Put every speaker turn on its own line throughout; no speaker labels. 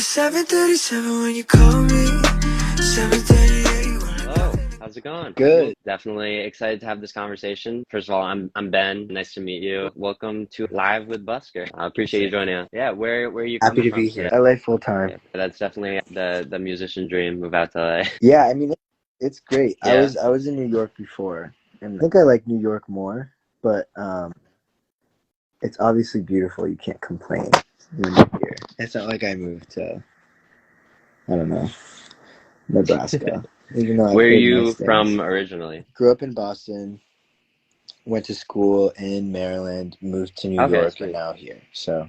7:37 when you call me. 7:38 when
Hello, how's it going?
Good.
Definitely excited to have this conversation. First of all, I'm Ben. Nice to meet you. Welcome to Live with Busker. I appreciate you joining us. Yeah, where are you
Happy
coming
to
from
be
today?
here. LA full time.
Yeah, that's definitely the musician dream. Move out to LA.
Yeah, I mean it's great. I
Yeah.
was I was in New York before, and I think I like New York more, but it's obviously beautiful. You can't complain when you're here. It's not like I moved to, I don't know, Nebraska, even though I've
Where are
heard nice
you
things.
from originally?
Grew up in Boston, went to school in Maryland, moved to New
Okay,
York, and
sweet.
now here. So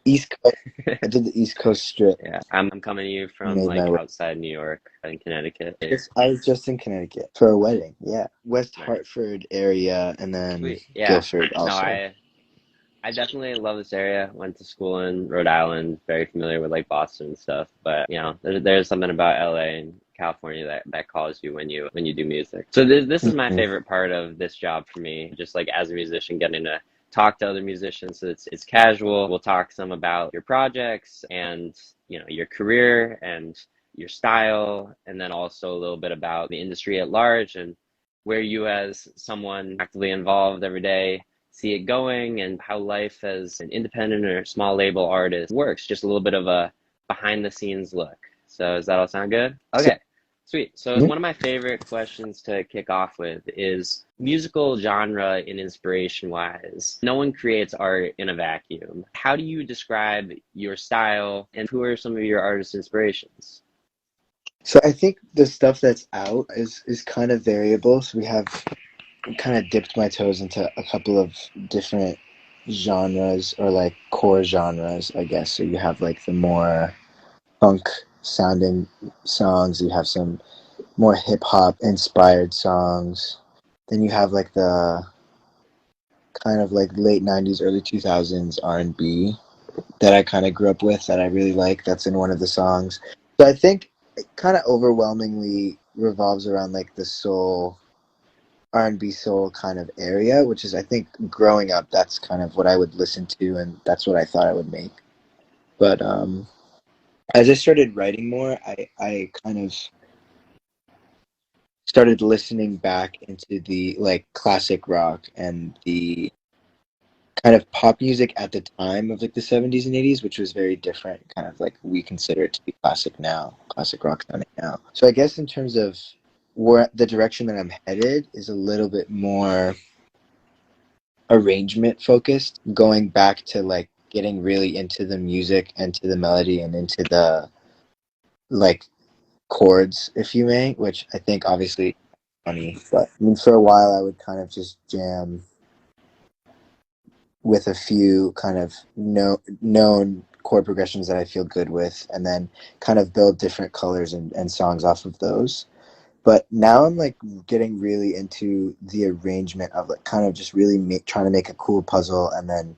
East Coast. I did the East Coast strip.
Yeah, I'm coming to you from
Made
like
my way.
outside New York in Connecticut.
I was just in Connecticut for a wedding. Yeah, West
Nice.
Hartford area, and then
Sweet. Yeah.
Guilford
No,
also.
I definitely love this area. Went to school in Rhode Island, very familiar with like Boston and stuff. But there's something about LA and California that calls you when you do music. So this is my
Mhm.
favorite part of this job for me, just like as a musician, getting to talk to other musicians. So it's casual. We'll talk some about your projects and your career and your style, and then also a little bit about the industry at large and where you as someone actively involved every day see it going and how life as an independent or small label artist works. Just a little bit of a behind the scenes look. So does that all sound good?
So,
Okay, sweet. So
yeah.
one of my favorite questions to kick off with is musical genre and inspiration wise. No one creates art in a vacuum. How do you describe your style and who are some of your artist inspirations?
So I think the stuff that's out is kind of variable. So we have kind of dipped my toes into a couple of different genres or like core genres, I guess. So you have like the more funk sounding songs. You have some more hip hop inspired songs. Then you have like the kind of like late '90s, early 2000s R&B that I kind of grew up with that I really like. That's in one of the songs. So I think it kind of overwhelmingly revolves around like the soul, R&B soul kind of area, which is I think growing up that's kind of what I would listen to and that's what I thought I would make. But as I started writing more, I kind of started listening back into the like classic rock and the kind of pop music at the time of like the 70s and 80s, which was very different, kind of like we consider it to be classic now, classic rock sounding now. So I guess in terms of where the direction that I'm headed is a little bit more arrangement focused, going back to like getting really into the music and to the melody and into the like chords, if you may, which I think obviously funny, but I mean for a while I would kind of just jam with a few kind of known chord progressions that I feel good with, and then kind of build different colors and songs off of those. But now I'm like getting really into the arrangement of like kind of just really trying to make a cool puzzle and then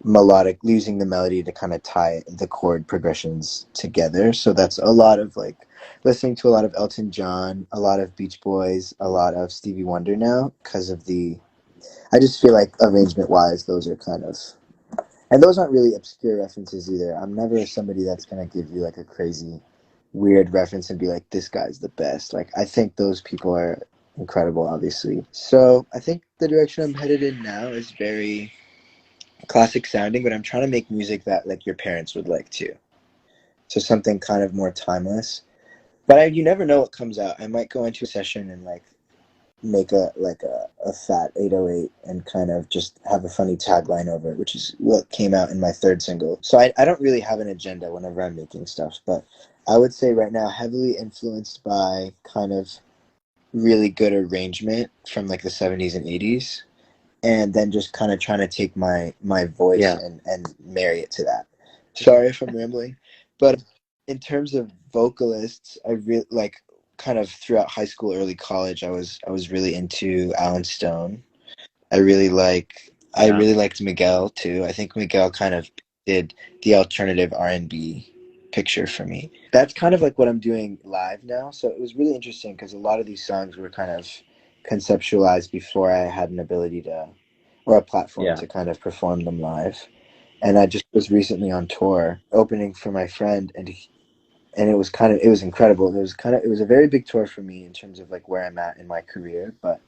melodic, using the melody to kind of tie the chord progressions together. So that's a lot of like listening to a lot of Elton John, a lot of Beach Boys, a lot of Stevie Wonder now because of the I just feel like arrangement wise, those are kind of, and those aren't really obscure references either. I'm never somebody that's gonna give you like a crazy, weird reference and be like, this guy's the best. Like, I think those people are incredible, obviously. So I think the direction I'm headed in now is very classic sounding, but I'm trying to make music that like your parents would like too. So something kind of more timeless. But you never know what comes out. I might go into a session and like make a fat 808 and kind of just have a funny tagline over it, which is what came out in my third single. So I don't really have an agenda whenever I'm making stuff, but I would say right now heavily influenced by kind of really good arrangement from like the 70s and 80s, and then just kind of trying to take my voice
Yeah.
and marry it to that. Sorry if I'm rambling, but in terms of vocalists, I really like kind of throughout high school, early college, I was really into Alan Stone. I
Yeah.
really liked Miguel too. I think Miguel kind of did the alternative R&B picture for me. That's kind of like what I'm doing live now. So it was really interesting because a lot of these songs were kind of conceptualized before I had an ability to or a platform
Yeah.
to kind of perform them live. And I just was recently on tour opening for my friend, and it was incredible. It was a very big tour for me in terms of like where I'm at in my career, but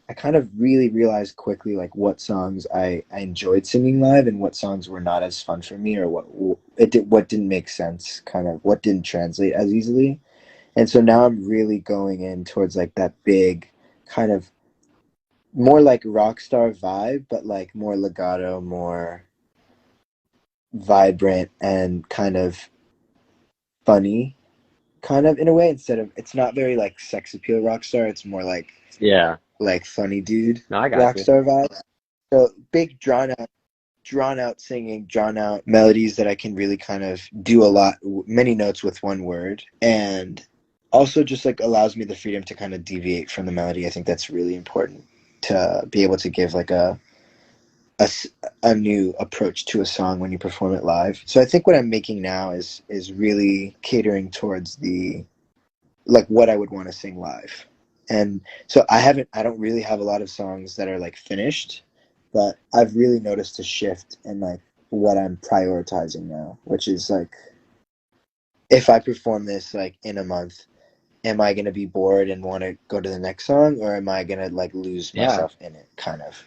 I kind of really realized quickly like what songs I enjoyed singing live and what songs were not as fun for me, or what didn't make sense, kind of what didn't translate as easily. And so now I'm really going in towards like that big kind of more like rock star vibe, but like more legato, more vibrant and kind of funny, kind of in a way. Instead of, it's not very like sex appeal rock star, it's more
Yeah.
like funny dude
No, I got
rock
you.
star vibe. So big drawn out singing, drawn out melodies that I can really kind of do a lot, many notes with one word, and also just like allows me the freedom to kind of deviate from the melody. I think that's really important to be able to give like a, a new approach to a song when you perform it live. So I think what I'm making now is really catering towards the like what I would want to sing live. And so I don't really have a lot of songs that are like finished, but I've really noticed a shift in like what I'm prioritizing now, which is like if I perform this like in a month, am I going to be bored and want to go to the next song, or am I going to like lose
Yeah.
myself in it kind of?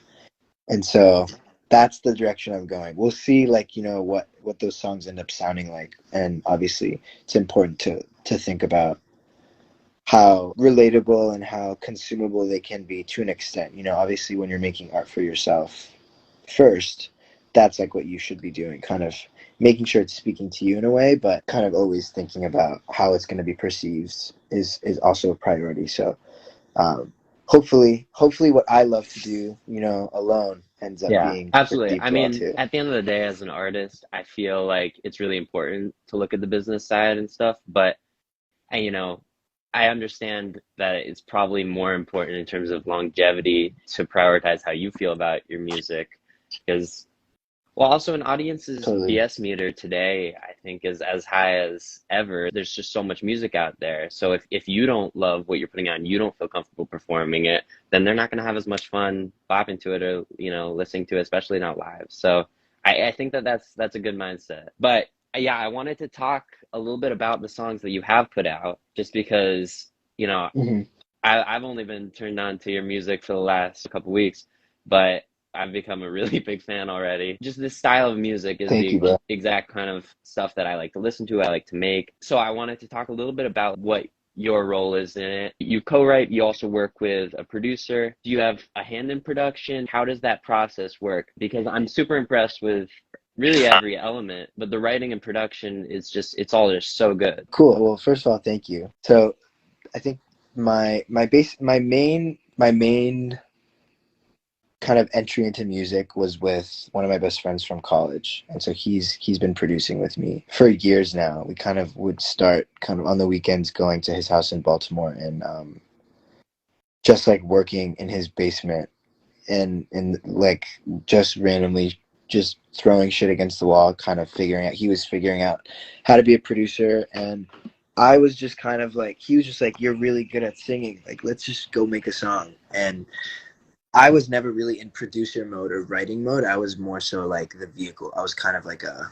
And so that's the direction I'm going. We'll see like, you know, what those songs end up sounding like, and obviously it's important to think about how relatable and how consumable they can be to an extent. You know, obviously when you're making art for yourself first, that's like what you should be doing, kind of making sure it's speaking to you in a way, but kind of always thinking about how it's going to be perceived is also a priority. So hopefully what I love to do, you know, alone ends up
Yeah,
being
absolutely. I
perceived well
mean,
too.
at the end of the day, as an artist, I feel like it's really important to look at the business side and stuff, but and, I understand that it's probably more important in terms of longevity to prioritize how you feel about your music. Because, well, also an audience's
Totally.
BS meter today, I think, is as high as ever. There's just so much music out there. So if you don't love what you're putting on, you don't feel comfortable performing it, then they're not going to have as much fun bopping to it or, listening to it, especially not live. So I think that that's a good mindset. But yeah, I wanted to talk a little bit about the songs that you have put out, just because,
Hmm.
I've only been turned on to your music for the last couple weeks, but I've become a really big fan already. Just this style of music is
Thank you,
the
bro.
exact kind of stuff that I like to listen to, I like to make. So I wanted to talk a little bit about what your role is in it. You co-write, you also work with a producer. Do you have a hand in production? How does that process work? Because I'm super impressed with really every element, but the writing and production is it's all just so good.
Cool. Well, first of all, thank you. So I think my main kind of entry into music was with one of my best friends from college, and so he's been producing with me for years now. We kind of would start kind of on the weekends going to his house in Baltimore, and just like working in his basement, and like just randomly just throwing shit against the wall, kind of figuring out, he was figuring out how to be a producer, and I was just kind of like, he was just like, you're really good at singing, like let's just go make a song. And I was never really in producer mode or writing mode. I was more so like the vehicle. I was kind of like a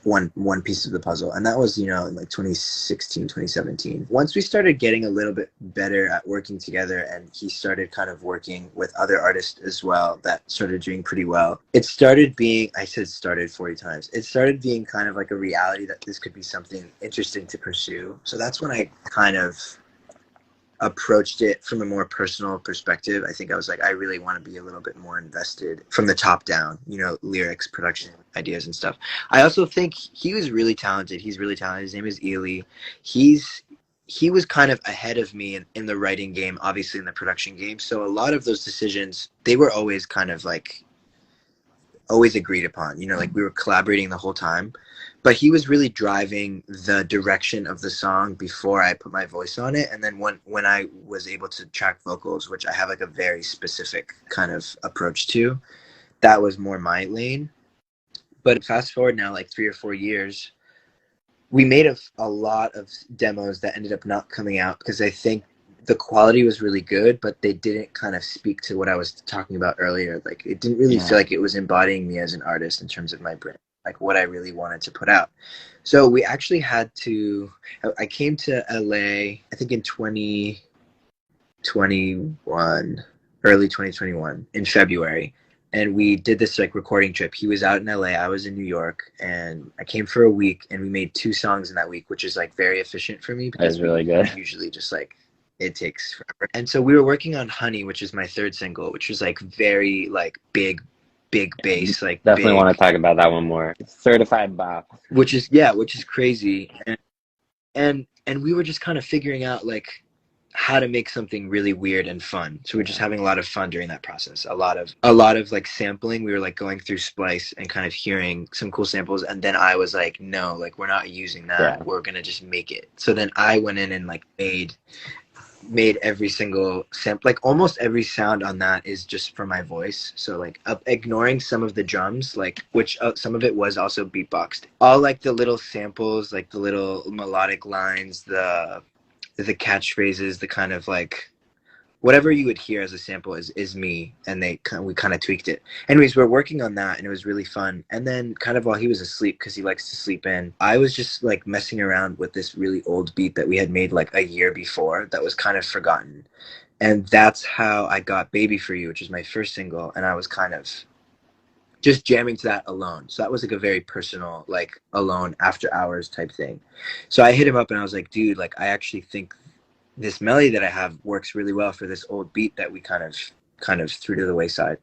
one piece of the puzzle. And that was, you know, in like 2016, 2017. Once we started getting a little bit better at working together, and he started kind of working with other artists as well that started doing pretty well, it started being, I said started 40 times, it started being kind of like a reality that this could be something interesting to pursue. So that's when I kind of approached it from a more personal perspective. I think I was like, I really want to be a little bit more invested from the top down, you know, lyrics, production, ideas, and stuff. I also think he was really talented. He's really talented. His name is Ely. He was kind of ahead of me in the writing game, obviously in the production game. So a lot of those decisions, they were always kind of like always agreed upon, you know, like we were collaborating the whole time, but he was really driving the direction of the song before I put my voice on it. And then when I was able to track vocals, which I have like a very specific kind of approach to, that was more my lane. But fast forward now like 3 or 4 years, we made a lot of demos that ended up not coming out because I think the quality was really good, but they didn't kind of speak to what I was talking about earlier. Like it didn't really feel
Yeah.
like it was embodying me as an artist in terms of my brand. like what I really wanted to put out. So we actually I came to LA, I think in 2021, early 2021 in February. And we did this like recording trip. He was out in LA, I was in New York, and I came for a week and we made 2 songs in that week, which is like very efficient for me because
That's really good.
usually just like it takes forever. And so we were working on Honey, which is my 3rd single, which was like very like big bass, like
Definitely
big,
want to talk about that one more. Certified bop.
which is crazy. And we were just kind of figuring out like how to make something really weird and fun. So we're just having a lot of fun during that process. A lot of like sampling. We were like going through Splice and kind of hearing some cool samples. And then I was like, no, like we're not using that.
Yeah.
We're going to just make it. So then I went in and like made every single sample, like almost every sound on that is just for my voice. So like ignoring some of the drums, like which some of it was also beatboxed. All like the little samples, like the little melodic lines, the catchphrases, the kind of like whatever you would hear as a sample is me, and we kind of tweaked it. Anyways, we're working on that and it was really fun. And then kind of while he was asleep, because he likes to sleep in, I was just like messing around with this really old beat that we had made like a year before that was kind of forgotten. And that's how I got Baby For You, which is my 1st single, and I was kind of just jamming to that alone. So that was like a very personal, like alone after hours type thing. So I hit him up and I was like, dude, like I actually think this melody that I have works really well for this old beat that we kind of threw to the wayside.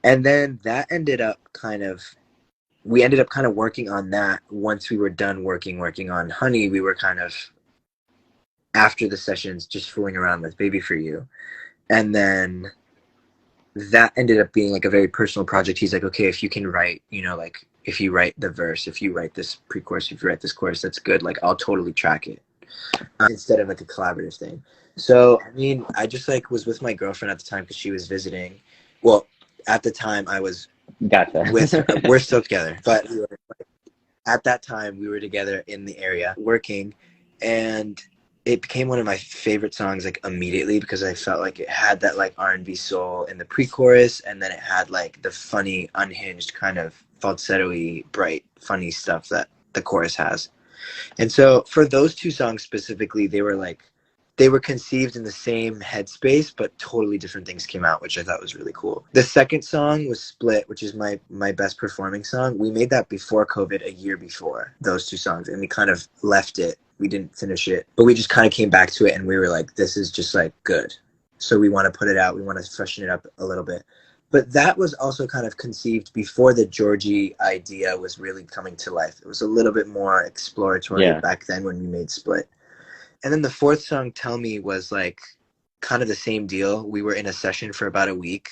And then that we ended up kind of working on that. Once we were done working on Honey, we were kind of after the sessions just fooling around with Baby For You. And then that ended up being like a very personal project. He's like, okay, if you can write, like if you write the verse, if you write this pre-chorus, if you write this chorus, that's good. Like I'll totally track it instead of like a collaborative thing. So, I mean, I just like was with my girlfriend at the time because she was visiting. Well, at the time I was
Gotcha.
with her. We're still together, but at that time we were together in the area working, and it became one of my favorite songs like immediately because I felt like it had that like R&B soul in the pre-chorus, and then it had like the funny unhinged kind of falsetto-y bright funny stuff that the chorus has. And so for those 2 songs specifically, they were conceived in the same headspace, but totally different things came out, which I thought was really cool. The 2nd song was Split, which is my best performing song. We made that before COVID, a year before those 2 songs, and we kind of left it. We didn't finish it, but we just kind of came back to it and we were like, this is just like good. So we want to put it out. We want to freshen it up a little bit. But that was also kind of conceived before the georgee idea was really coming to life. It was a little bit more exploratory back then when we made Split. And then the 4th song, Tell Me, was like kind of the same deal. We were in a session for about a week.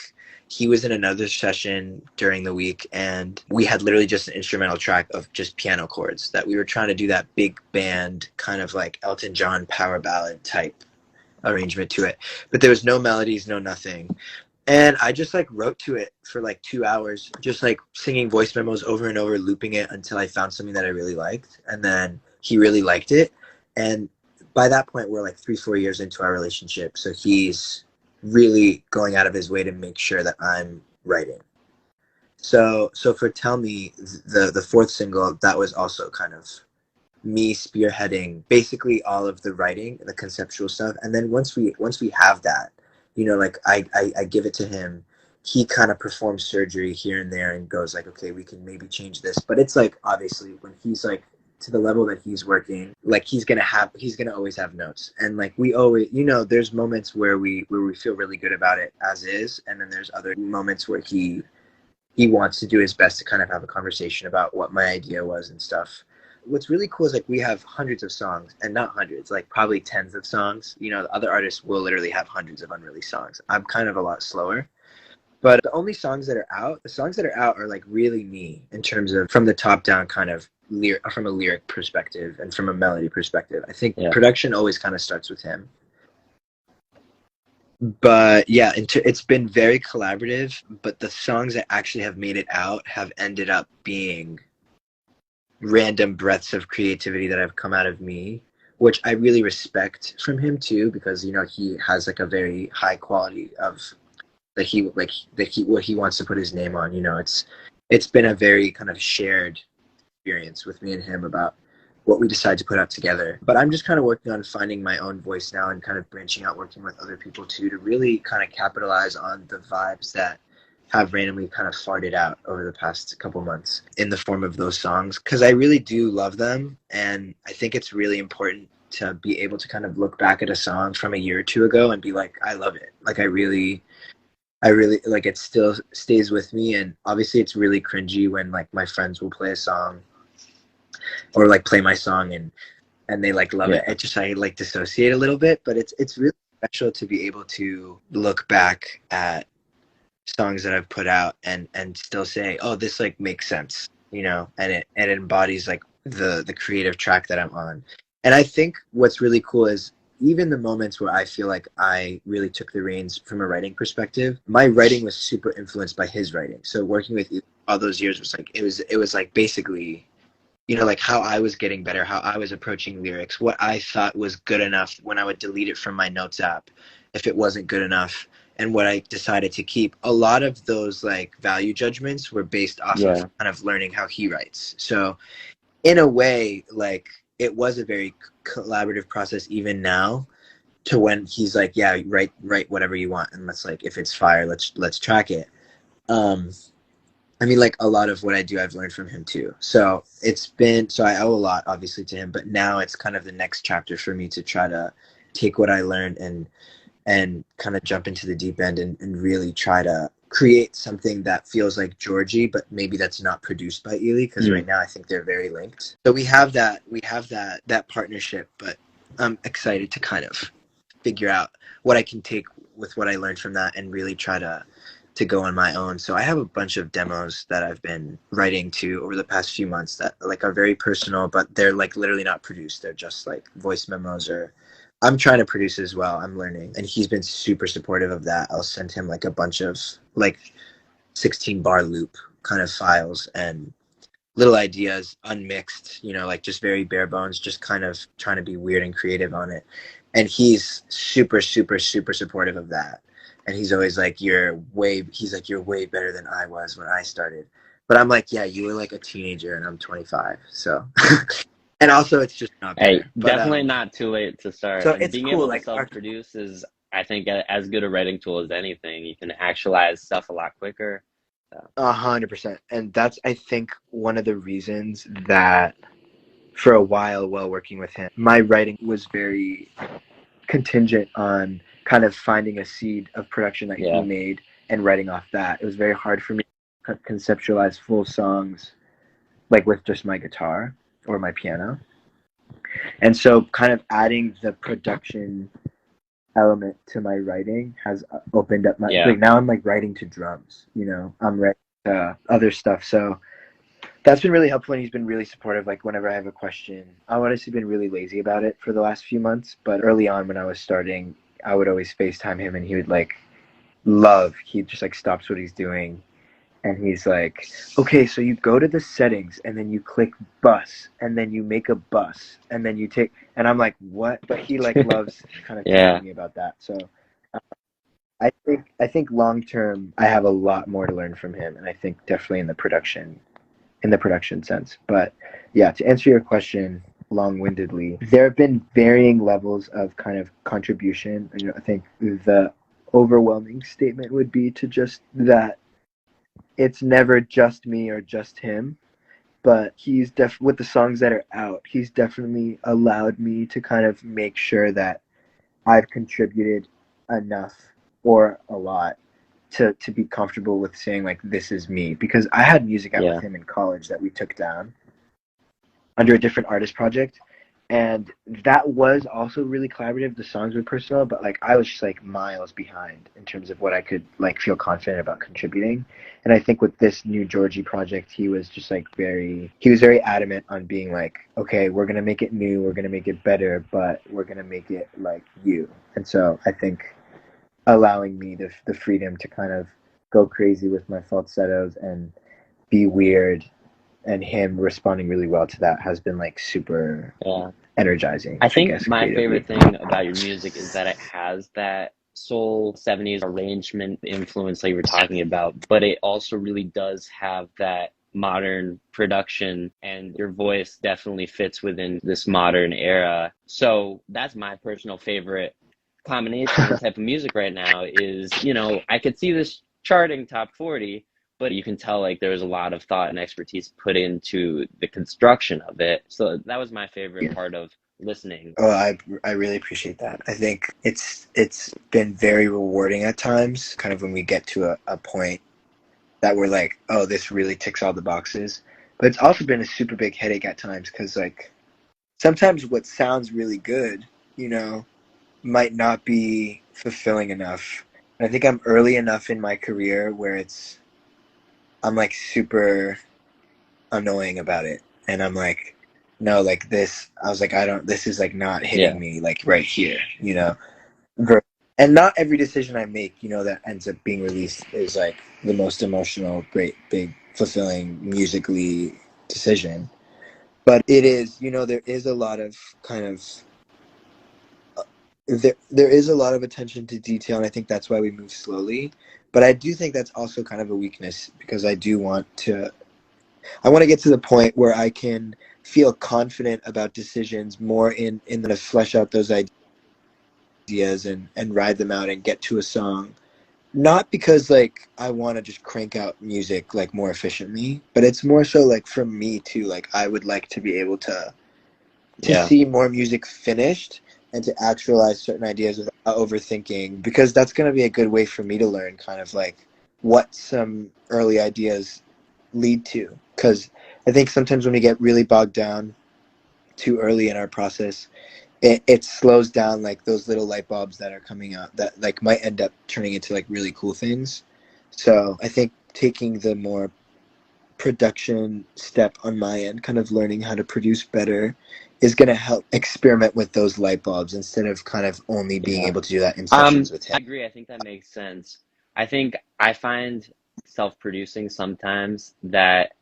He was in another session during the week, and we had literally just an instrumental track of just piano chords that we were trying to do that big band kind of like Elton John power ballad type arrangement to it. But there was no melodies, no nothing. And I just like wrote to it for like 2 hours, just like singing voice memos over and over, looping it until I found something that I really liked. And then he really liked it. And by that point, we're like 3-4 years into our relationship. So he's really going out of his way to make sure that I'm writing. So for Tell Me, the 4th single, that was also kind of me spearheading basically all of the writing, the conceptual stuff. And then once we have that, like I give it to him, he kind of performs surgery here and there and goes like, okay, we can maybe change this. But it's like, obviously when he's like to the level that he's working, like he's gonna always have notes. And like we always, there's moments where we feel really good about it as is, and then there's other moments where he wants to do his best to kind of have a conversation about what my idea was and stuff. What's really cool is like we have hundreds of songs, and not hundreds, like probably tens of songs. The other artists will literally have hundreds of unreleased songs. I'm kind of a lot slower. But the only songs that are out, are like really me in terms of from the top down kind of from a lyric perspective and from a melody perspective. I think production always kind of starts with him. But yeah, it's been very collaborative, but the songs that actually have made it out have ended up being random breaths of creativity that have come out of me, which I really respect from him too, because he has like a very high quality of what he wants to put his name on. It's been a very kind of shared experience with me and him about what we decide to put out together. But I'm just kind of working on finding my own voice now and kind of branching out, working with other people too, to really kind of capitalize on the vibes that have randomly kind of farted out over the past couple months in the form of those songs, because I really do love them. And I think it's really important to be able to kind of look back at a song from a year or two ago and be like, I love it. Like I really like it still stays with me. And obviously it's really cringy when like my friends will play a song or like play my song and they like love it. It just, I like dissociate a little bit, but it's really special to be able to look back at songs that I've put out and still say, oh, this like makes sense, you know, and it embodies like the creative track that I'm on. And I think what's really cool is even the moments where I feel like I really took the reins from a writing perspective, my writing was super influenced by his writing. So working with you all those years was like, it was like basically, you know, like how I was getting better, how I was approaching lyrics, what I thought was good enough when I would delete it from my notes app if it wasn't good enough, and what I decided to keep. A lot of those like value judgments were based off of kind of learning how he writes. So in a way, like it was a very collaborative process even now, to when he's like, yeah, write whatever you want, and let's like, if it's fire, let's track it. I mean, like a lot of what I do, I've learned from him too. So I owe a lot obviously to him, but now it's kind of the next chapter for me to try to take what I learned and kind of jump into the deep end and really try to create something that feels like Georgie, but maybe that's not produced by Ely, because right now I think they're very linked. So we have that partnership, but I'm excited to kind of figure out what I can take with what I learned from that and really try to go on my own. So I have a bunch of demos that I've been writing to over the past few months that like are very personal, but they're like literally not produced. They're just like voice memos, or I'm trying to produce as well. I'm learning, and he's been super supportive of that. I'll send him like a bunch of like 16 bar loop kind of files and little ideas unmixed, you know, like just very bare bones, just kind of trying to be weird and creative on it. And he's super, super, super supportive of that. And he's always like, you're way better than I was when I started. But I'm like, yeah, you were like a teenager and I'm 25. So, and also it's just not better.
Hey, definitely not too late to start.
So
and
it's
being
cool,
able
like
to self-produce is, I think, as good a writing tool as anything. You can actualize stuff a lot quicker.
100%. And that's, I think, one of the reasons that for a while working with him, my writing was very contingent on kind of finding a seed of production that he made and writing off that. It was very hard for me to conceptualize full songs like with just my guitar or my piano. And so kind of adding the production element to my writing has opened up my like now I'm like writing to drums, you know, I'm writing to other stuff. So that's been really helpful, and he's been really supportive. Like whenever I have a question, I've honestly been really lazy about it for the last few months, but early on when I was starting, I would always FaceTime him, and he would like he just like stops what he's doing, and he's like, okay, so you go to the settings and then you click bus and then you make a bus and then you take, and I'm like, what? But he like loves kind of telling me about that. So I think long term I have a lot more to learn from him, and I think definitely in the production sense. But yeah, to answer your question long-windedly, there have been varying levels of kind of contribution. You know, I think the overwhelming statement would be to just that it's never just me or just him, but he's with the songs that are out, he's definitely allowed me to kind of make sure that I've contributed enough or a lot to be comfortable with saying like, this is me, because I had music out with him in college that we took down under a different artist project, and that was also really collaborative. The songs were personal, but like I was just like miles behind in terms of what I could like feel confident about contributing. And I think with this new Georgie project, he was just like very adamant on being like, okay, we're gonna make it new, we're gonna make it better, but we're gonna make it like you. And so I think allowing me the freedom to kind of go crazy with my falsettos and be weird, and him responding really well to that has been like super energizing.
I think my favorite thing about your music is that it has that soul 70s arrangement influence like you were talking about, but it also really does have that modern production, and your voice definitely fits within this modern era. So that's my personal favorite combination and type of music right now is, I could see this charting top 40, but you can tell like there was a lot of thought and expertise put into the construction of it. So that was my favorite
Yeah.
part of listening.
Oh, I really appreciate that. I think it's been very rewarding at times, kind of when we get to a point that we're like, oh, this really ticks all the boxes. But it's also been a super big headache at times because like sometimes what sounds really good, might not be fulfilling enough. And I think I'm early enough in my career where I'm like super annoying about it. And I'm like, no, like this, I was like, this is like not hitting
Yeah.
me like right here, Ver- And not every decision I make, that ends up being released is like the most emotional, great, big, fulfilling, musically decision. But it is, there is a lot of kind of there is a lot of attention to detail, and I think that's why we move slowly. But I do think that's also kind of a weakness because I want to get to the point where I can feel confident about decisions more in the flesh out those ideas and ride them out and get to a song. Not because like I want to just crank out music like more efficiently, but it's more so like for me too. Like I would like to be able to
Yeah.
see more music finished and to actualize certain ideas without overthinking, because that's going to be a good way for me to learn kind of like what some early ideas lead to. Because I think sometimes when we get really bogged down too early in our process, it slows down like those little light bulbs that are coming out that like might end up turning into like really cool things. So I think taking the more production step on my end, kind of learning how to produce better, is going to help experiment with those light bulbs instead of kind of only being
Yeah.
able to do that in sessions with
I
him.
agree. I think that makes sense. I think I find self-producing sometimes that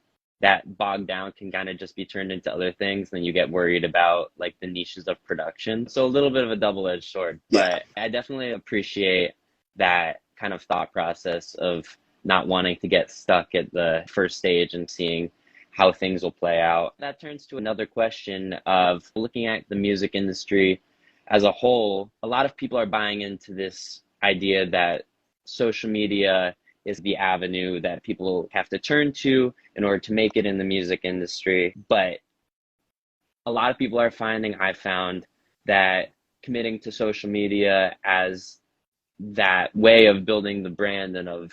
bogged down can kind of just be turned into other things. Then you get worried about like the niches of production. So a little bit of a double-edged sword,
Yeah.
but I definitely appreciate that kind of thought process of not wanting to get stuck at the first stage and seeing how things will play out. That turns to another question of looking at the music industry as a whole. A lot of people are buying into this idea that social media is the avenue that people have to turn to in order to make it in the music industry. But a lot of people are finding, I found, that committing to social media as that way of building the brand and of,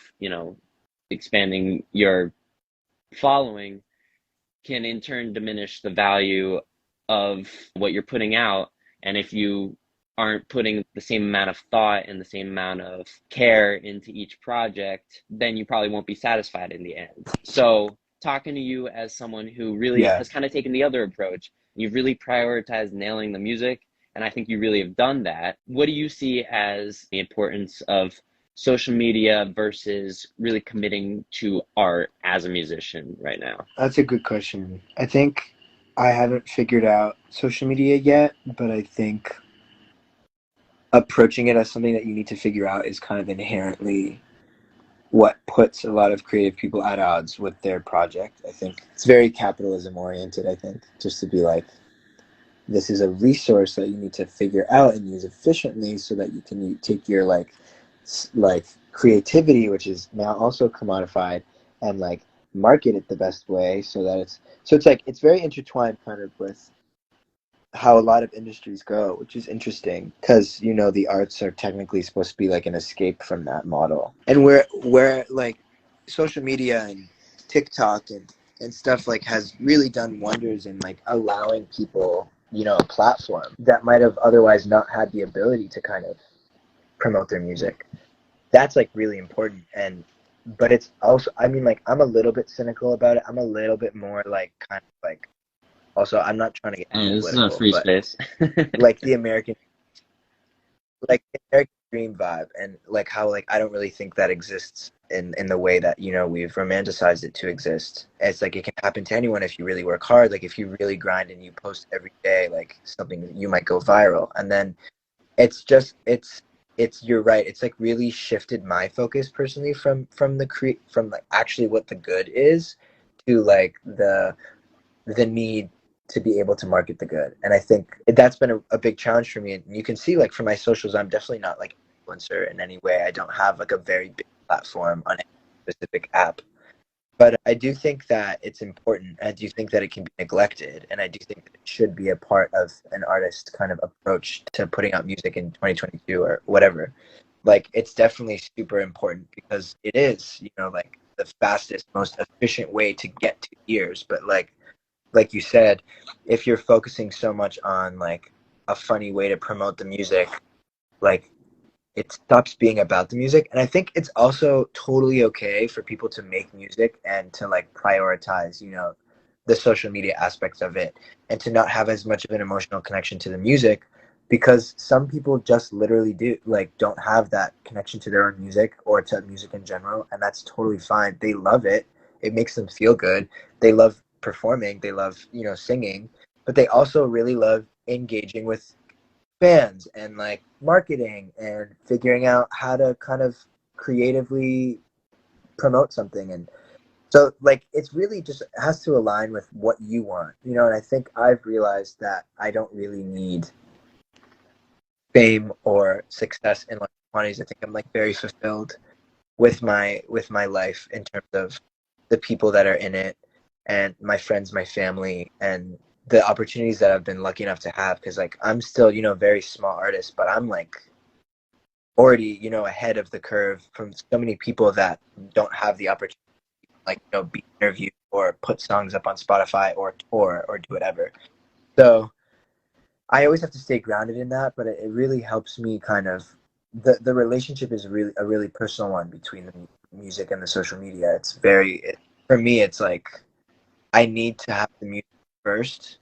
expanding your following can in turn diminish the value of what you're putting out. And if you aren't putting the same amount of thought and the same amount of care into each project, then you probably won't be satisfied in the end. So, talking to you as someone who really
Yeah.
has kind of taken the other approach, you've really prioritized nailing the music, and I think you really have done that. What do you see as the importance of social media versus really committing to art as a musician right now?
That's a good question. I think I haven't figured out social media yet, but I think approaching it as something that you need to figure out is kind of inherently what puts a lot of creative people at odds with their project. I think it's very capitalism oriented, I think, just to be like, this is a resource that you need to figure out and use efficiently so that you can take your like creativity, which is now also commodified, and like market it the best way so it's like it's very intertwined kind of with how a lot of industries go, which is interesting because the arts are technically supposed to be like an escape from that model, and where like social media and TikTok and stuff like has really done wonders in like allowing people a platform that might have otherwise not had the ability to kind of promote their music. That's like really important. And but it's also, I mean, like I'm a little bit cynical about it. I'm a little bit more like kind of like, also I'm not trying to get
Hey, this is a
political,
free
but
space.
like the American dream vibe, and like how like I don't really think that exists in the way that we've romanticized it to exist. It's like it can happen to anyone if you really work hard. Like if you really grind and you post every day, like something, you might go viral. And then it's just it's you're right. It's like really shifted my focus personally from like actually what the good is to like the need to be able to market the good. And I think that's been a big challenge for me. And you can see like from my socials, I'm definitely not like an influencer in any way. I don't have like a very big platform on any specific app. But I do think that it's important. I do think that it can be neglected. And I do think that it should be a part of an artist's kind of approach to putting out music in 2022 or whatever. Like, it's definitely super important because it is, you know, like the fastest, most efficient way to get to ears. But like you said, if you're focusing so much on like a funny way to promote the music, like it stops being about the music. And I think it's also totally okay for people to make music and to like prioritize, you know, the social media aspects of it and to not have as much of an emotional connection to the music, because some people just literally do like don't have that connection to their own music or to music in general, and that's totally fine. They love it. It makes them feel good. They love performing. They love, you know, singing, but they also really love engaging with fans and like marketing and figuring out how to kind of creatively promote something. And so like it's really just has to align with what you want, you know. And I think I've realized that I don't really need fame or success in like 20s. I think I'm like very fulfilled with my life in terms of the people that are in it and my friends, my family, and the opportunities that I've been lucky enough to have. Because like I'm still, you know, a very small artist, but I'm like already, you know, ahead of the curve from so many people that don't have the opportunity, like, you know, be interviewed or put songs up on Spotify or tour or do whatever. So I always have to stay grounded in that, but it really helps me kind of the relationship is really a really personal one between the music and the social media. It's for me, it's like I need to have the music first,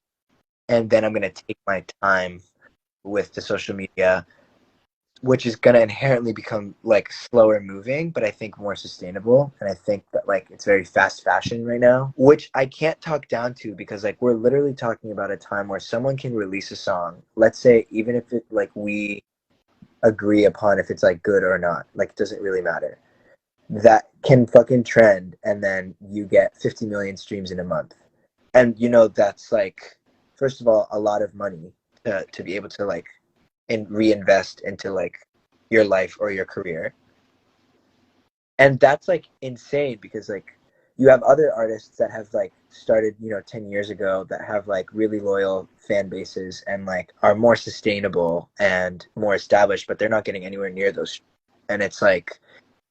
and then I'm gonna take my time with the social media, which is gonna inherently become like slower moving, but I think more sustainable. And I think that like it's very fast fashion right now, which I can't talk down to because like we're literally talking about a time where someone can release a song. Let's say even if it like we agree upon if it's like good or not, like it doesn't really matter. That can fucking trend, and then you get 50 million streams in a month. And you know that's like, first of all, a lot of money to be able to like and reinvest into like your life or your career. And that's like insane because like you have other artists that have like started, you know, 10 years ago that have like really loyal fan bases and like are more sustainable and more established, but they're not getting anywhere near those. And it's like,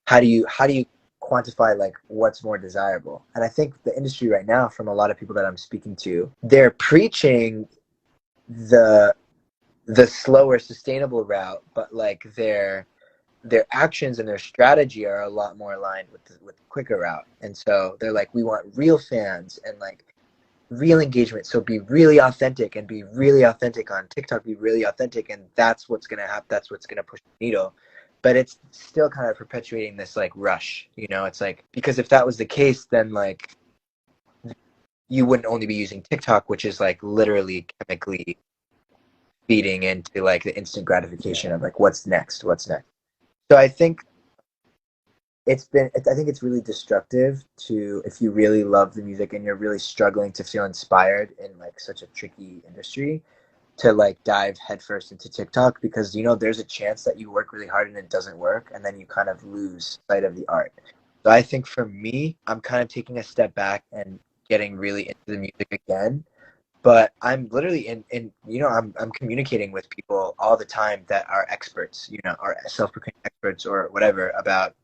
how do you quantify like what's more desirable? And I think the industry right now, from a lot of people that I'm speaking to, they're preaching the slower sustainable route, but like their actions and their strategy are a lot more aligned with the quicker route. And so they're like, we want real fans and like real engagement, so be really authentic and be really authentic on TikTok, be really authentic, and that's what's gonna happen, that's what's gonna push the needle. But it's still kind of perpetuating this like rush, you know. It's like, because if that was the case, then like you wouldn't only be using TikTok, which is like literally chemically feeding into like the instant gratification of like what's next. So I think I think it's really destructive to, if you really love the music and you're really struggling to feel inspired in like such a tricky industry, to like dive headfirst into TikTok, because you know there's a chance that you work really hard and it doesn't work, and then you kind of lose sight of the art. So I think for me, I'm kind of taking a step back and getting really into the music again. But I'm literally in you know, I'm communicating with people all the time that are experts, you know, are self-proclaimed experts or whatever about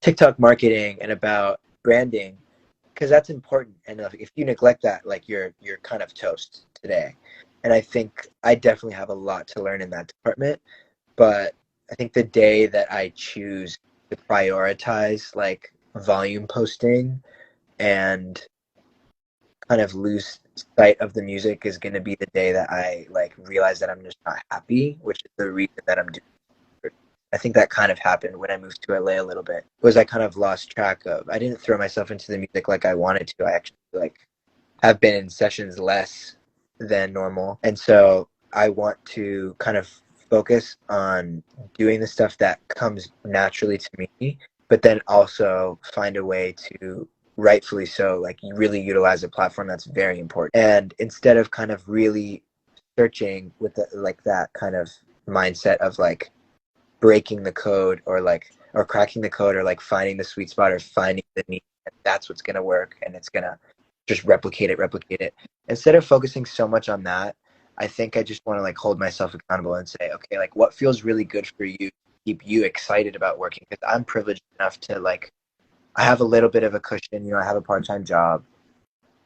TikTok marketing and about branding, because that's important. And if you neglect that, like you're kind of toast today. And I think I definitely have a lot to learn in that department. But I think the day that I choose to prioritize like volume posting and kind of lose sight of the music is going to be the day that I like realize that I'm just not happy, which is the reason that I'm doing it. I think that kind of happened when I moved to LA a little bit, was I kind of lost track of, I didn't throw myself into the music like I wanted to. I actually like have been in sessions less than normal. And so I want to kind of focus on doing the stuff that comes naturally to me, but then also find a way to rightfully so, like you really utilize a platform that's very important. And instead of kind of really searching with like that kind of mindset of like breaking the code or cracking the code or like finding the sweet spot or finding the need, and that's what's going to work and it's going to just replicate it. Instead of focusing so much on that, I think I just want to like hold myself accountable and say, okay, like what feels really good for you, keep you excited about working, because I'm privileged enough to like, I have a little bit of a cushion, I have a part-time job.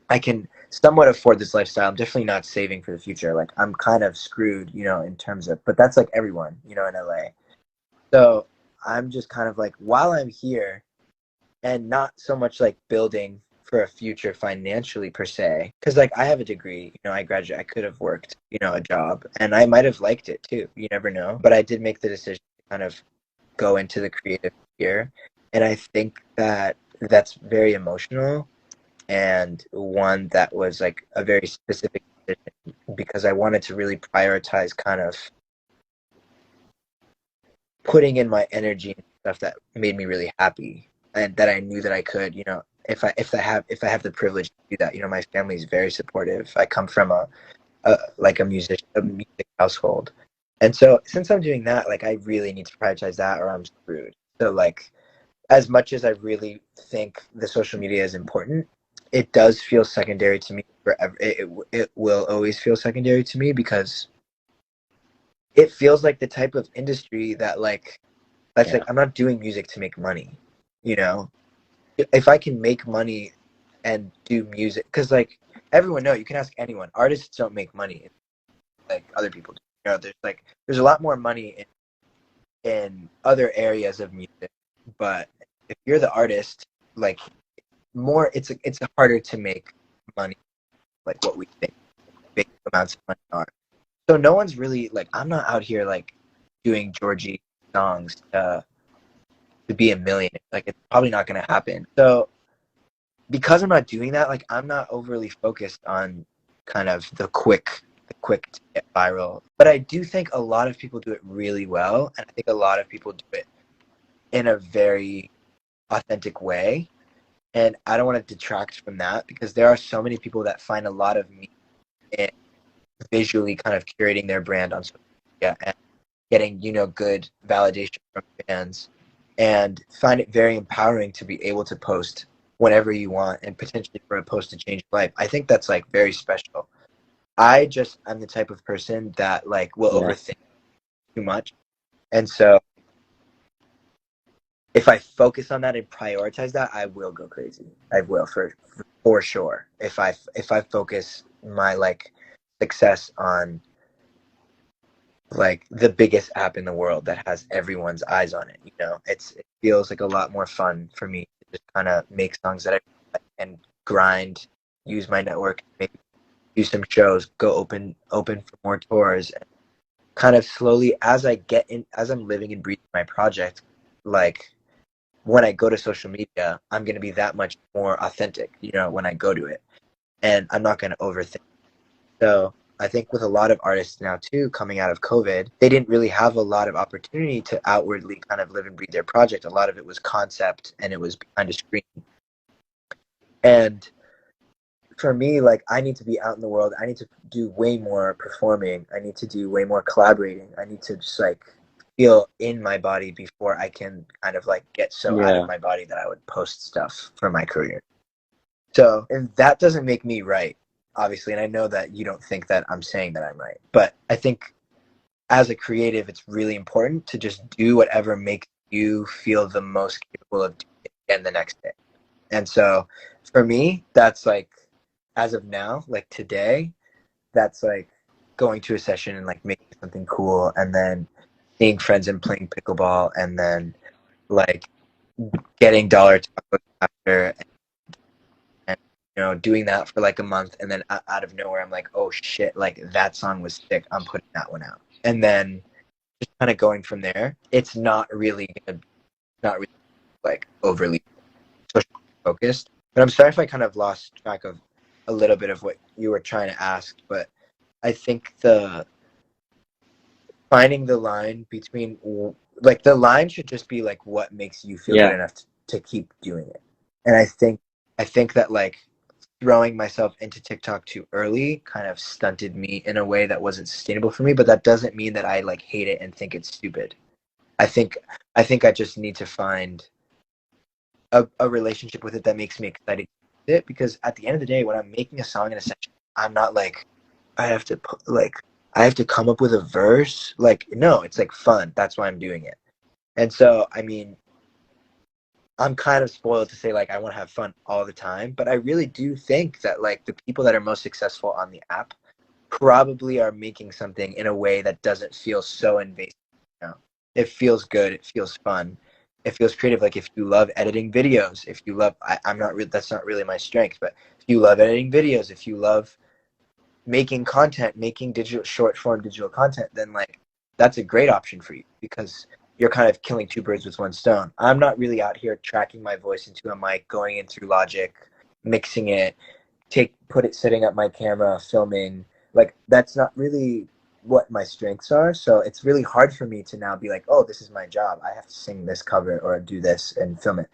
I can somewhat afford this lifestyle. I'm definitely not saving for the future. Like I'm kind of screwed, in terms of, but that's like everyone, in LA. So I'm just kind of like, while I'm here and not so much like building for a future financially per se, because like I have a degree, I graduated, I could have worked, a job, and I might have liked it too. You never know. But I did make the decision to kind of go into the creative sphere. And I think that that's very emotional and one that was like a very specific decision because I wanted to really prioritize kind of putting in my energy and stuff that made me really happy and that I knew that I could, if I have the privilege to do that. My family is very supportive. I come from a music household. And so since I'm doing that, like I really need to prioritize that or I'm screwed. So like as much as I really think the social media is important, it does feel secondary to me forever. It will always feel secondary to me because it feels like the type of industry that like, that's like, I'm not doing music to make money, If I can make money and do music, because like everyone you can ask anyone, artists don't make money like other people do. There's a lot more money in other areas of music, but if you're the artist, like more, it's harder to make money, like what we think big amounts of money are. So no one's really like, I'm not out here like doing georgee songs to be a millionaire. Like it's probably not going to happen. So because I'm not doing that, like I'm not overly focused on kind of the quick to get viral. But I do think a lot of people do it really well, and I think a lot of people do it in a very authentic way. And I don't want to detract from that because there are so many people that find a lot of me in visually kind of curating their brand on social media and getting, good validation from fans, and find it very empowering to be able to post whenever you want and potentially for a post to change your life. I think that's like very special. I'm the type of person that like will overthink too much. And so if I focus on that and prioritize that, I will go crazy. I will for sure. If I focus my like success on like the biggest app in the world that has everyone's eyes on it, it feels like a lot more fun for me to just kind of make songs that I like and grind, use my network, maybe do some shows, go open for more tours, and kind of slowly as I'm living and breathing my project, like when I go to social media, I'm going to be that much more authentic, when I go to it, and I'm not going to overthink. So I think with a lot of artists now too, coming out of COVID, they didn't really have a lot of opportunity to outwardly kind of live and breathe their project. A lot of it was concept and it was behind a screen. And for me, like I need to be out in the world. I need to do way more performing. I need to do way more collaborating. I need to just like feel in my body before I can kind of like get so out of my body that I would post stuff for my career. So, and that doesn't make me right, obviously. And I know that you don't think that I'm saying that I'm right, but I think as a creative, it's really important to just do whatever makes you feel the most capable of doing it again the next day. And so for me, that's like, as of now, like today, that's like going to a session and like making something cool and then seeing friends and playing pickleball and then like getting dollar tacos after and doing that for like a month, and then out of nowhere I'm like, oh shit, like that song was sick, I'm putting that one out, and then just kind of going from there. It's not really like overly social focused. But I'm sorry if I kind of lost track of a little bit of what you were trying to ask, but I think finding the line between, like the line should just be like what makes you feel good enough to keep doing it. And I think I think that like throwing myself into TikTok too early kind of stunted me in a way that wasn't sustainable for me, but that doesn't mean that I like hate it and think it's stupid. I think I just need to find a relationship with it that makes me excited with it, because at the end of the day when I'm making a song in a session, I'm not like I have to put like I have to come up with a verse. Like no, it's like fun. That's why I'm doing it. And so I mean, I'm kind of spoiled to say like I want to have fun all the time, but I really do think that like the people that are most successful on the app probably are making something in a way that doesn't feel so invasive. You know? It feels good. It feels fun. It feels creative. Like if you love editing videos, if you love, I'm not really, that's not really my strength, but if you love editing videos, if you love making content, making digital short form digital content, then like that's a great option for you because you're kind of killing two birds with one stone. I'm not really out here tracking my voice into a mic, going in through Logic, mixing it, setting up my camera, filming. Like that's not really what my strengths are. So it's really hard for me to now be like, oh, this is my job. I have to sing this cover or do this and film it.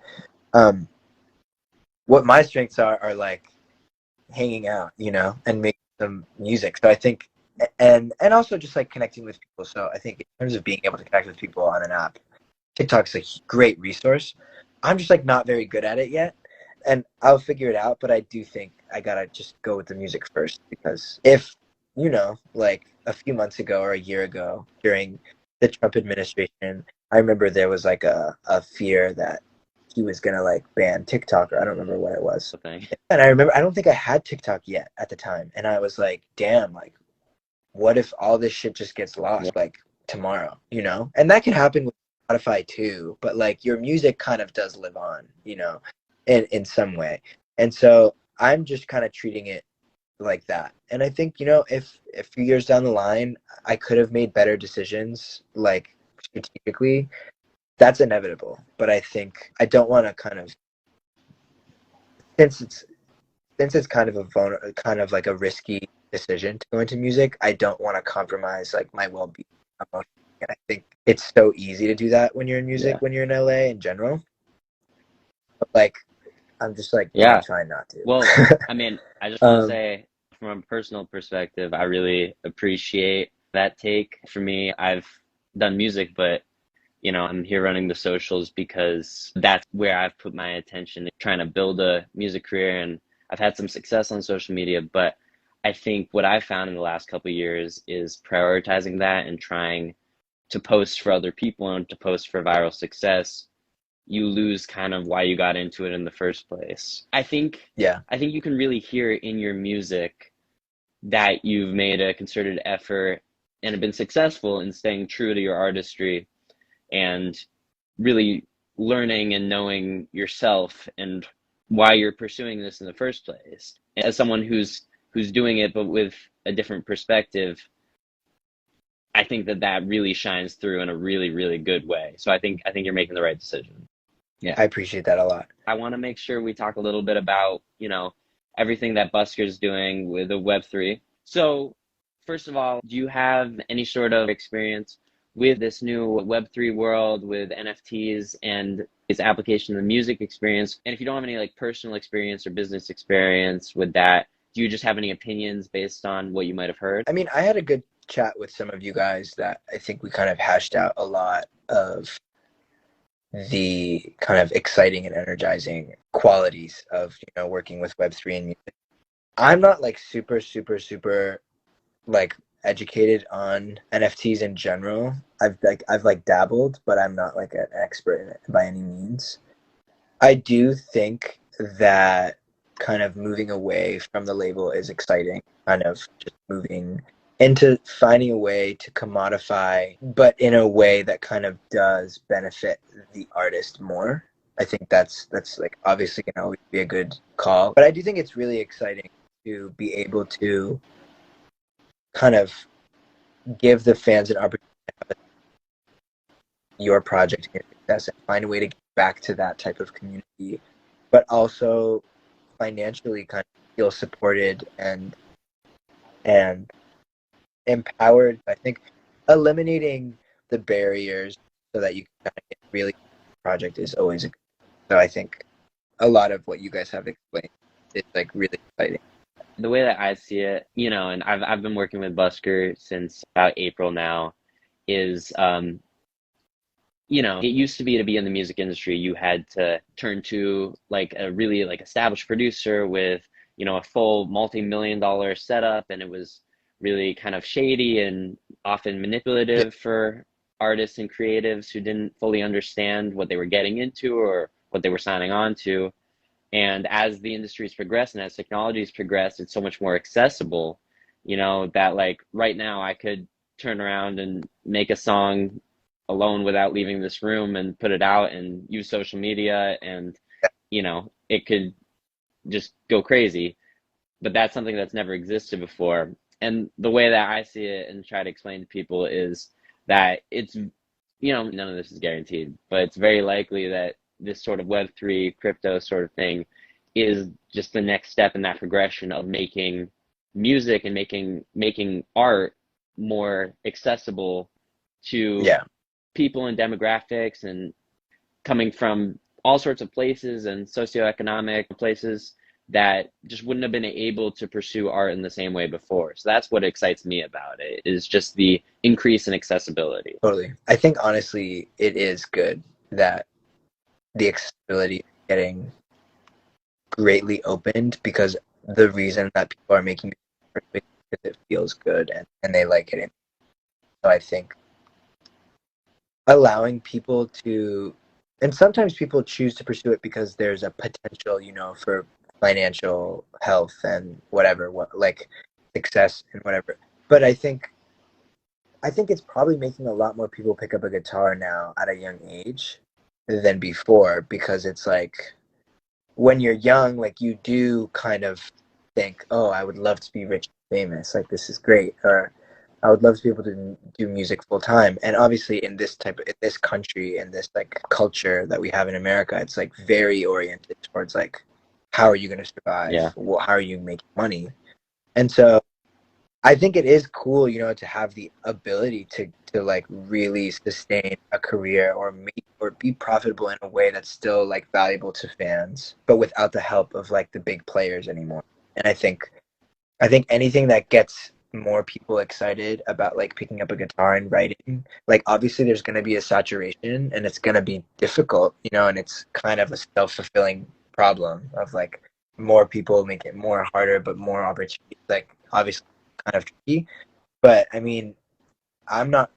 Um, what my strengths are like hanging out, you know, and making some music. So I think, and also just like connecting with people. So I think in terms of being able to connect with people on an app, TikTok's a great resource. I'm just like not very good at it yet, and I'll figure it out. But I do think I gotta just go with the music first, because if you know, like a few months ago or a year ago during the Trump administration, I remember there was like a fear that he was gonna like ban TikTok, or I don't remember what it was.
Okay.
And I remember I don't think I had TikTok yet at the time, and I was like, damn, like what if all this shit just gets lost like tomorrow, you know? And that could happen with Spotify too, but like your music kind of does live on, you know, in some way. And so I'm just kind of treating it like that. And I think, you know, if a few years down the line I could have made better decisions like strategically, that's inevitable. But I think I don't want to kind of, since it's kind of kind of like a risky decision to go into music, I don't want to compromise like my well-being emotionally. And I think it's so easy to do that when you're in music, when you're in LA in general. But like, I'm just like
Yeah.
trying not to.
Well, I mean, I just want to say from a personal perspective, I really appreciate that take. For me, I've done music, but you know, I'm here running the socials because that's where I've put my attention, trying to build a music career, and I've had some success on social media. But I think what I've found in the last couple of years is prioritizing that and trying to post for other people and to post for viral success. You lose kind of why you got into it in the first place.
Yeah,
I think you can really hear in your music that you've made a concerted effort and have been successful in staying true to your artistry and really learning and knowing yourself and why you're pursuing this in the first place. As someone who's doing it but with a different perspective, I think that really shines through in a really, really good way. So I think you're making the right decision. Yeah.
I appreciate that a lot.
I want to make sure we talk a little bit about, everything that Busker's doing with the Web3. So, first of all, do you have any sort of experience with this new Web3 world with NFTs and its application to the music experience? And if you don't have any like personal experience or business experience with that, do you just have any opinions based on what you might have heard?
I mean, I had a good chat with some of you guys that I think we kind of hashed out a lot of the kind of exciting and energizing qualities of, you know, working with Web3 and music. I'm not like super like educated on NFTs in general. I've like dabbled, but I'm not like an expert in it by any means. I do think that kind of moving away from the label is exciting, kind of just moving into finding a way to commodify, but in a way that kind of does benefit the artist more. I think that's like obviously can always be a good call, but I do think it's really exciting to be able to kind of give the fans an opportunity to have your project and your success and find a way to get back to that type of community, but also financially kind of feel supported and empowered. I think eliminating the barriers so that you can kind of get really project is always a good. So I think a lot of what you guys have explained is like really exciting.
The way that I see it, and I've been working with Busker since about April now, is it used to be in the music industry, you had to turn to like a really like established producer with, a full multi-million dollar setup, and it was really kind of shady and often
Yeah.
manipulative for artists and creatives who didn't fully understand what they were getting into or what they were signing on to. And as the industry's progressed and as technology's progressed, it's so much more accessible, that like right now I could turn around and make a song alone without leaving this room and put it out and use social media, and, it could just go crazy. But that's something that's never existed before. And the way that I see it and try to explain to people is that it's, none of this is guaranteed, but it's very likely that this sort of Web3 crypto sort of thing is just the next step in that progression of making music and making art more accessible to
Yeah.
people and demographics and coming from all sorts of places and socioeconomic places that just wouldn't have been able to pursue art in the same way before. So that's what excites me about it, is just the increase in accessibility.
Totally. I think honestly it is good that the accessibility is getting greatly opened, because the reason that people are making it is because it feels good and they like it. So I think allowing people to, and sometimes people choose to pursue it because there's a potential, for financial health and whatever, like success and whatever. But I think it's probably making a lot more people pick up a guitar now at a young age than before, because it's like when you're young, like you do kind of think, oh, I would love to be rich and famous, like this is great, or I would love to be able to do music full time. And obviously in this country, in this like culture that we have in America, it's like very oriented towards like, how are you going to survive?
Yeah,
How are you making money? And so I think it is cool, to have the ability to like really sustain a career or make or be profitable in a way that's still like valuable to fans, but without the help of like the big players anymore. And I think anything that gets more people excited about like picking up a guitar and writing, like obviously there's going to be a saturation and it's going to be difficult, and it's kind of a self-fulfilling problem of like more people make it more harder, but more opportunity, like obviously kind of tricky. But I mean, I'm not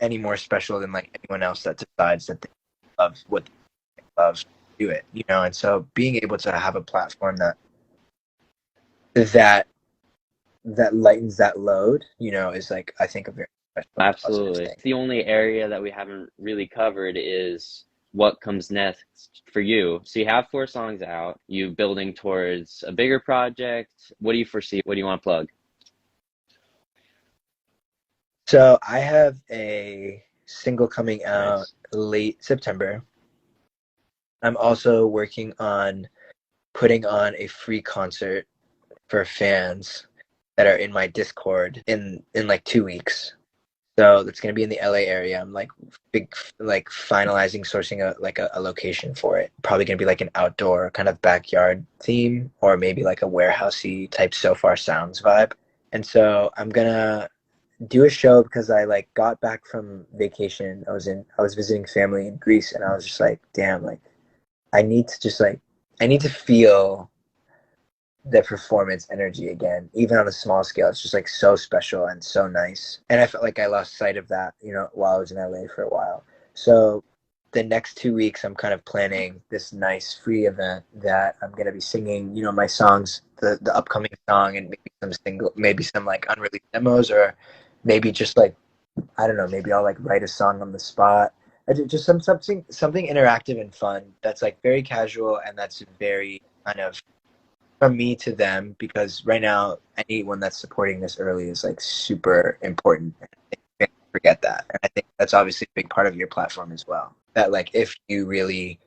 any more special than like anyone else that decides that they love what they love, do it, and so being able to have a platform that lightens that load, is like I think a very special and positive
absolutely.
thing.
The only area that we haven't really covered is what comes next for you. So you have 4 songs out, you building towards a bigger project. What do you foresee? What do you want to plug?
So I have a single coming out
Nice.
late September. I'm also working on putting on a free concert for fans that are in my Discord in like 2 weeks. So that's gonna be in the LA area. I'm like finalizing sourcing a location for it. Probably gonna be like an outdoor kind of backyard theme, or maybe like a warehousey type So Far Sounds vibe. And so I'm gonna do a show because I like got back from vacation. I was visiting family in Greece, and I was just like, damn, like I need to just like I need to feel the performance energy again, even on a small scale. It's just like so special and so nice. And I felt like I lost sight of that, while I was in LA for a while. So the next 2 weeks, I'm kind of planning this nice free event that I'm gonna be singing, my songs, the upcoming song, and maybe some like unreleased demos, or maybe just like I don't know, maybe I'll like write a song on the spot. I do just something interactive and fun that's like very casual and that's very kind of from me to them, because right now anyone that's supporting this early is like super important. I think fans forget that, and I think that's obviously a big part of your platform as well. That like if you really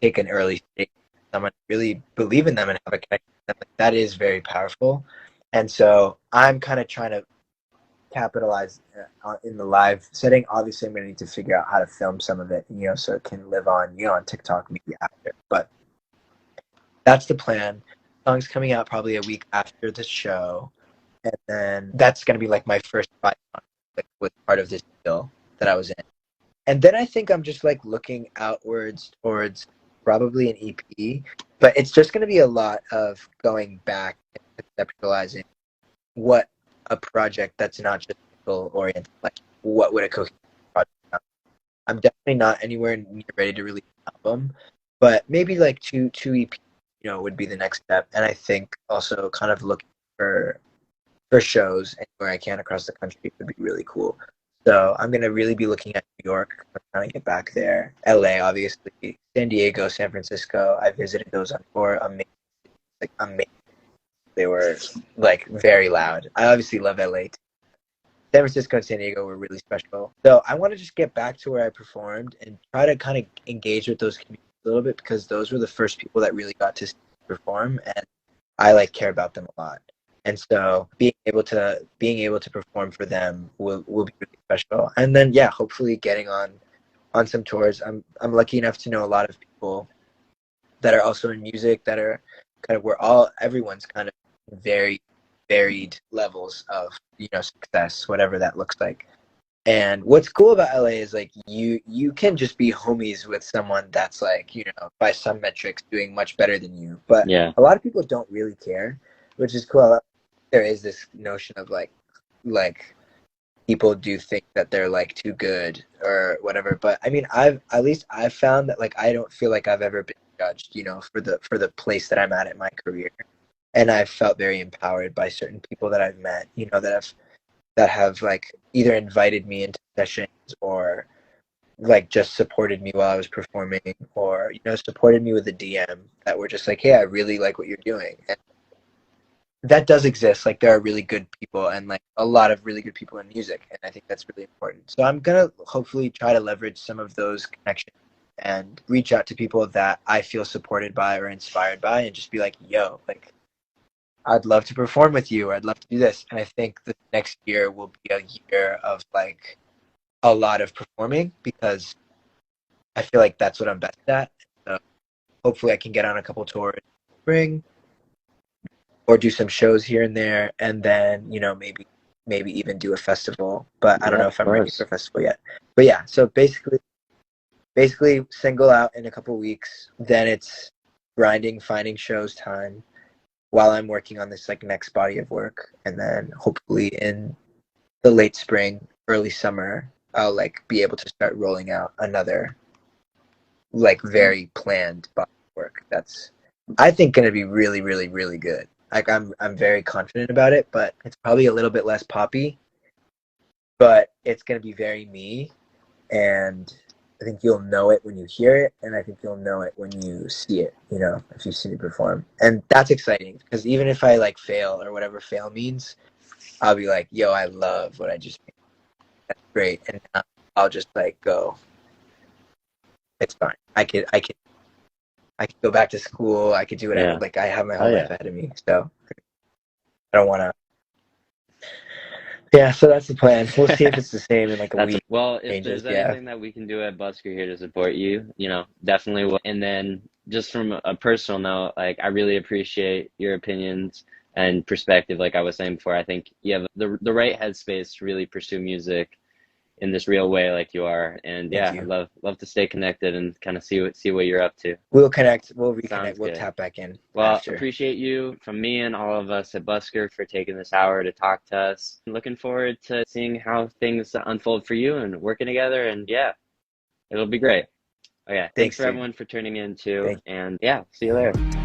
take an early stage, someone really believe in them and have a connection with them, like, that is very powerful. And so I'm kind of trying to capitalize in the live setting. Obviously, I'm going to need to figure out how to film some of it, so it can live on, on TikTok maybe after. But that's the plan. Song's coming out probably a week after the show, and then that's gonna be like my first 5 months like, with part of this deal that I was in. And then I think I'm just like looking outwards towards probably an EP, but it's just gonna be a lot of going back and conceptualizing what a project that's not just single oriented, like what would a cohesive project sound like? I'm definitely not anywhere near ready to release an album, but maybe like two EP, would be the next step. And I think also kind of looking for shows anywhere I can across the country would be really cool. So I'm gonna really be looking at New York, trying to get back there. LA, obviously, San Diego, San Francisco. I visited those on tour. Amazing, like amazing. They were like very loud. I obviously love LA too. San Francisco and San Diego were really special. So I want to just get back to where I performed and try to kind of engage with those communities a little bit because those were the first people that really got to perform, and I like care about them a lot. And so being able to perform for them will be really special. And then yeah, hopefully getting on some tours. I'm lucky enough to know a lot of people that are also in music that are kind of everyone's kind of very varied levels of success, whatever that looks like. And what's cool about LA is like you can just be homies with someone that's like by some metrics doing much better than you, but
Yeah.
a lot of people don't really care, which is cool. There is this notion of like people do think that they're like too good or whatever, but I mean I've found that like I don't feel like I've ever been judged for the place that I'm at in my career, and I've felt very empowered by certain people that I've met that have like either invited me into sessions or like just supported me while I was performing, or supported me with a DM that were just like, hey, I really like what you're doing. And that does exist. Like there are really good people and like a lot of really good people in music, and I think that's really important. So I'm gonna hopefully try to leverage some of those connections and reach out to people that I feel supported by or inspired by, and just be like, yo, like I'd love to perform with you, or I'd love to do this. And I think the next year will be a year of like a lot of performing because I feel like that's what I'm best at. So hopefully I can get on a couple tours in the spring or do some shows here and there, and then maybe even do a festival. But I don't know if I'm ready for a festival yet. But yeah, so basically single out in a couple weeks. Then it's grinding, finding shows time while I'm working on this like next body of work, and then hopefully in the late spring, early summer, I'll like be able to start rolling out another like very planned body of work that's I think going to be really, really, really good. Like I'm very confident about it, but it's probably a little bit less poppy, but it's going to be very me, and I think you'll know it when you hear it, and I think you'll know it when you see it, if you see me perform. And that's exciting because even if I like fail or whatever fail means, I'll be like, yo, I love what I just made. That's great. And I'll just like go, it's fine. I could go back to school. I could do whatever.
Yeah.
Like I have my whole life ahead of me. So I don't want to. Yeah, so that's the plan. We'll see if it's the same in like a week.
Well, if
changes,
there's anything that we can do at Busker here to support you, definitely will. And then just from a personal note, like I really appreciate your opinions and perspective. Like I was saying before, I think you have the right headspace to really pursue music in this real way like you are. And yeah, I'd love to stay connected and kind of see what you're up to.
We'll connect, we'll reconnect,
Sounds
we'll
good.
tap back in.
Well,
after.
Appreciate you from me and all of us at Busker for taking this hour to talk to us. Looking forward to seeing how things unfold for you and working together, and yeah, it'll be great. Okay, thanks for everyone for tuning in too. And yeah, see you later.